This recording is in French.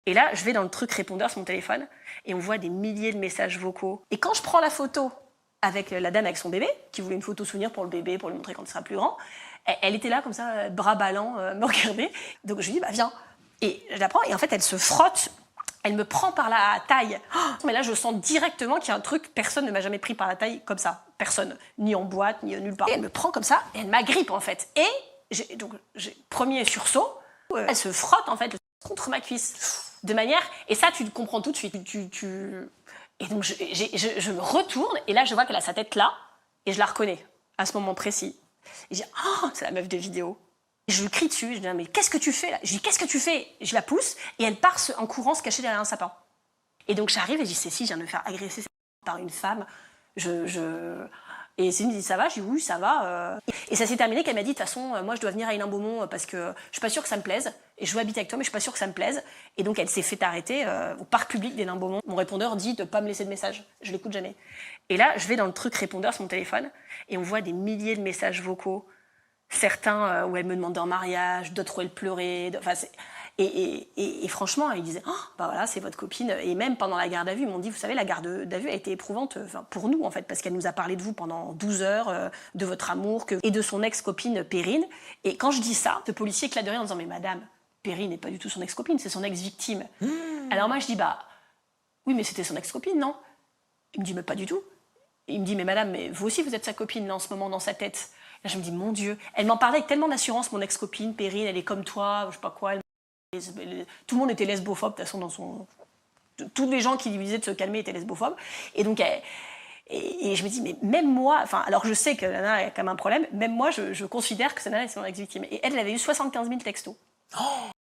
Et là, je vais dans le truc répondeur sur mon téléphone et on voit des milliers de messages vocaux. Et quand je prends la photo avec la dame avec son bébé, qui voulait une photo souvenir pour le bébé, pour lui montrer quand il sera plus grand, elle était là comme ça, bras ballants, me regarder. Donc je lui dis, bah viens. Et je la prends et en fait, elle se frotte. Elle me prend par la taille. Oh, mais là, je sens directement qu'il y a un truc, personne ne m'a jamais pris par la taille comme ça. Personne. Ni en boîte, ni nulle part. Et elle me prend comme ça et elle m'agrippe en fait. Et j'ai premier sursaut, elle se frotte en fait contre ma cuisse. De manière, et ça tu le comprends tout de suite. Et donc je me retourne et là je vois qu'elle a sa tête là et je la reconnais à ce moment précis. Et je dis, oh, c'est la meuf de vidéo. Et je lui crie dessus, je dis, mais qu'est-ce que tu fais là? Je dis, qu'est-ce que tu fais? Je la pousse et elle part en courant se cacher derrière un sapin. Et donc j'arrive et je dis, Cécile, je viens de me faire agresser par une femme. Et Céline me dit, ça va? Je dis, oui, ça va. Et ça s'est terminé qu'elle m'a dit, de toute façon, moi je dois venir à Hénin-Beaumont parce que je suis pas sûre que ça me plaise. Et je veux habiter avec toi, mais je suis pas sûre que ça me plaise. Et donc elle s'est fait arrêter au parc public d'Hénin-Beaumont. Mon répondeur dit de pas me laisser de message. Je l'écoute jamais. Et là, je vais dans le truc répondeur sur mon téléphone et on voit des milliers de messages vocaux. Certains où elle me demandait en mariage, d'autres où elle pleurait. Enfin, et franchement, ils disaient, oh, bah voilà, c'est votre copine. Et même pendant la garde à vue, ils m'ont dit, vous savez, la garde à vue a été éprouvante pour nous, en fait, parce qu'elle nous a parlé de vous pendant 12 heures, de votre amour, et de son ex-copine Perrine. Et quand je dis ça, le policier éclate de rire en disant, mais madame, Perrine n'est pas du tout son ex-copine, c'est son ex-victime. Alors moi, je dis, bah, oui, mais c'était son ex-copine, non? Il me dit, mais pas du tout. Il me dit, mais madame, mais vous aussi, vous êtes sa copine, là, en ce moment, dans sa tête. Là, je me dis, mon Dieu, elle m'en parlait avec tellement d'assurance, mon ex-copine, Perrine, elle est comme toi, je sais pas quoi. Tout le monde était lesbophobe, de toute façon, dans son... Tous les gens qui lui disaient de se calmer étaient lesbophobes. Et donc, et je me dis, mais même moi, enfin, alors je sais que Nana a quand même un problème, même moi, je considère que cette Nana est son ex-victime. Et elle avait eu 75 000 textos. Oh